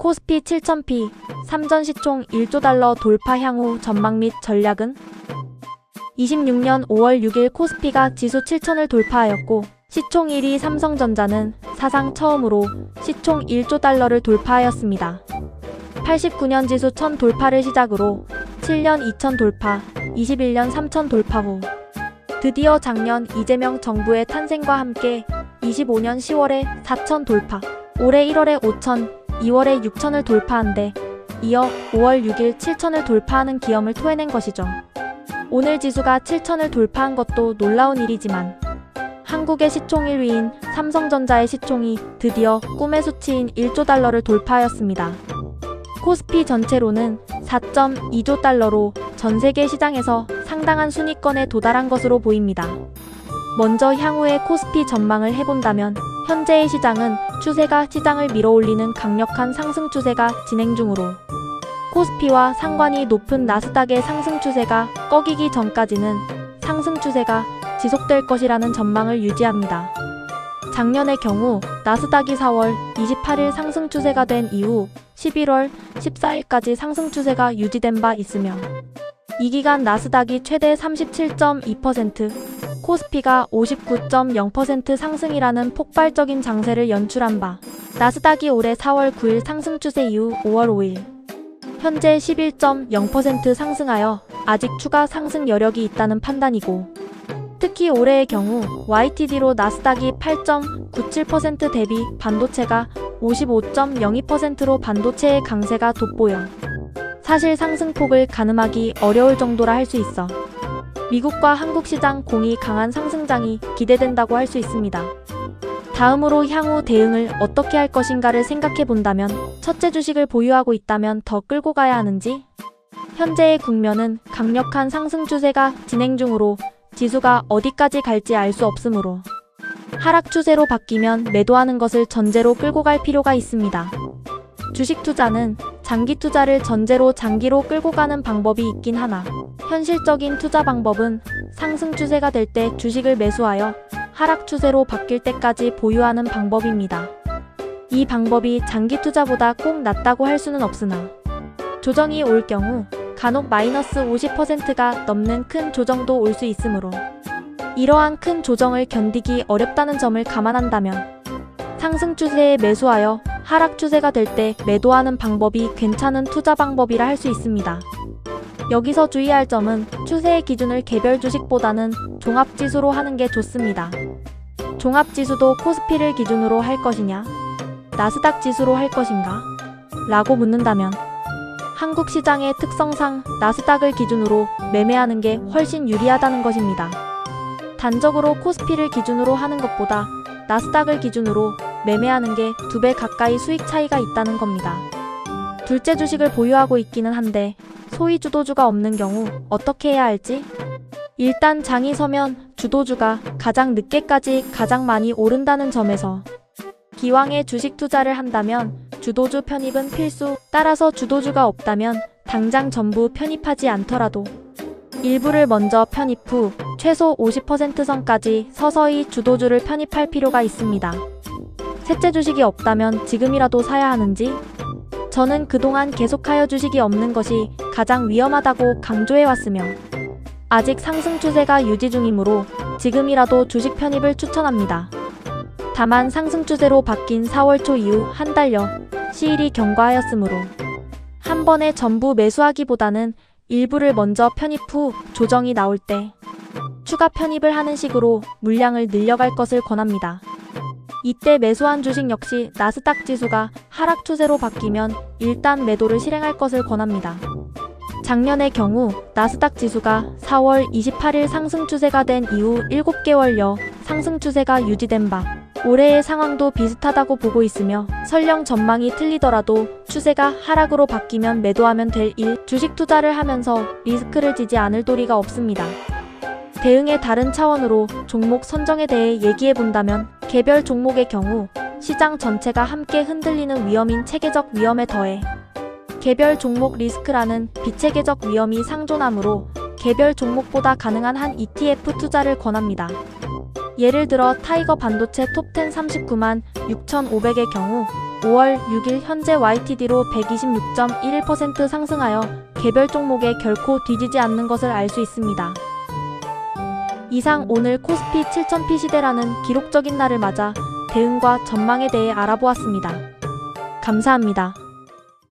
코스피 7000p, 3전 시총 1조 달러 돌파 향후 전망 및 전략은? 26년 5월 6일 코스피가 지수 7000을 돌파하였고 시총 1위 삼성전자는 사상 처음으로 시총 1조 달러를 돌파하였습니다. 89년 지수 1000 돌파를 시작으로 7년 2000 돌파, 21년 3000 돌파 후 드디어 작년 이재명 정부의 탄생과 함께 25년 10월에 4000 돌파, 올해 1월에 5000, 2월에 6000을 돌파한 데 이어 5월 6일 7000을 돌파하는 기염을 토해낸 것이죠. 오늘 지수가 7000을 돌파한 것도 놀라운 일이지만 한국의 시총 1위인 삼성전자의 시총이 드디어 꿈의 수치인 1조 달러를 돌파하였습니다. 코스피 전체로는 4.2조 달러로 전 세계 시장에서 상당한 순위권에 도달한 것으로 보입니다. 먼저 향후의 코스피 전망을 해본다면 현재의 시장은 추세가 시장을 밀어올리는 강력한 상승 추세가 진행 중으로 코스피와 상관이 높은 나스닥의 상승 추세가 꺾이기 전까지는 상승 추세가 지속될 것이라는 전망을 유지합니다. 작년의 경우 나스닥이 4월 28일 상승 추세가 된 이후 11월 14일까지 상승 추세가 유지된 바 있으며 이 기간 나스닥이 최대 37.2%, 코스피가 59.0% 상승이라는 폭발적인 장세를 연출한 바 나스닥이 올해 4월 9일 상승 추세 이후 5월 5일 현재 11.0% 상승하여 아직 추가 상승 여력이 있다는 판단이고 특히 올해의 경우 YTD로 나스닥이 8.97% 대비 반도체가 55.02%로 반도체의 강세가 돋보여 사실 상승폭을 가늠하기 어려울 정도라 할 수 있어 미국과 한국 시장 공이 강한 상승장이 기대된다고 할 수 있습니다. 다음으로 향후 대응을 어떻게 할 것인가를 생각해 본다면 첫째 주식을 보유하고 있다면 더 끌고 가야 하는지? 현재의 국면은 강력한 상승 추세가 진행 중으로 지수가 어디까지 갈지 알 수 없으므로 하락 추세로 바뀌면 매도하는 것을 전제로 끌고 갈 필요가 있습니다. 주식 투자는 장기 투자를 전제로 장기로 끌고 가는 방법이 있긴 하나 현실적인 투자 방법은 상승 추세가 될 때 주식을 매수하여 하락 추세로 바뀔 때까지 보유하는 방법입니다. 이 방법이 장기 투자보다 꼭 낫다고 할 수는 없으나 조정이 올 경우 간혹 마이너스 50%가 넘는 큰 조정도 올 수 있으므로 이러한 큰 조정을 견디기 어렵다는 점을 감안한다면 상승 추세에 매수하여 하락 추세가 될 때 매도하는 방법이 괜찮은 투자 방법이라 할 수 있습니다. 여기서 주의할 점은 추세의 기준을 개별 주식보다는 종합지수로 하는 게 좋습니다. 종합지수도 코스피를 기준으로 할 것이냐? 나스닥 지수로 할 것인가? 라고 묻는다면 한국 시장의 특성상 나스닥을 기준으로 매매하는 게 훨씬 유리하다는 것입니다. 단적으로 코스피를 기준으로 하는 것보다 나스닥을 기준으로 매매하는 게 2배 가까이 수익 차이가 있다는 겁니다. 둘째 주식을 보유하고 있기는 한데 소위 주도주가 없는 경우 어떻게 해야 할지? 일단 장이 서면 주도주가 가장 늦게까지 가장 많이 오른다는 점에서 기왕에 주식 투자를 한다면 주도주 편입은 필수, 따라서 주도주가 없다면 당장 전부 편입하지 않더라도 일부를 먼저 편입 후 최소 50% 선까지 서서히 주도주를 편입할 필요가 있습니다. 셋째 주식이 없다면 지금이라도 사야 하는지? 저는 그동안 계속하여 주식이 없는 것이 가장 위험하다고 강조해왔으며 아직 상승 추세가 유지 중이므로 지금이라도 주식 편입을 추천합니다. 다만 상승 추세로 바뀐 4월 초 이후 한 달여 시일이 경과하였으므로 한 번에 전부 매수하기보다는 일부를 먼저 편입 후 조정이 나올 때 추가 편입을 하는 식으로 물량을 늘려갈 것을 권합니다. 이때 매수한 주식 역시 나스닥 지수가 하락 추세로 바뀌면 일단 매도를 실행할 것을 권합니다. 작년의 경우 나스닥 지수가 4월 28일 상승 추세가 된 이후 7개월여 상승 추세가 유지된 바 올해의 상황도 비슷하다고 보고 있으며 설령 전망이 틀리더라도 추세가 하락으로 바뀌면 매도하면 될 일, 주식 투자를 하면서 리스크를 지지 않을 도리가 없습니다. 대응의 다른 차원으로 종목 선정에 대해 얘기해본다면 개별 종목의 경우 시장 전체가 함께 흔들리는 위험인 체계적 위험에 더해 개별 종목 리스크라는 비체계적 위험이 상존하므로 개별 종목보다 가능한 한 ETF 투자를 권합니다. 예를 들어 타이거 반도체 톱10 39만 6,500의 경우 5월 6일 현재 YTD로 126.11% 상승하여 개별 종목에 결코 뒤지지 않는 것을 알 수 있습니다. 이상 오늘 코스피 7000P 시대라는 기록적인 날을 맞아 대응과 전망에 대해 알아보았습니다. 감사합니다.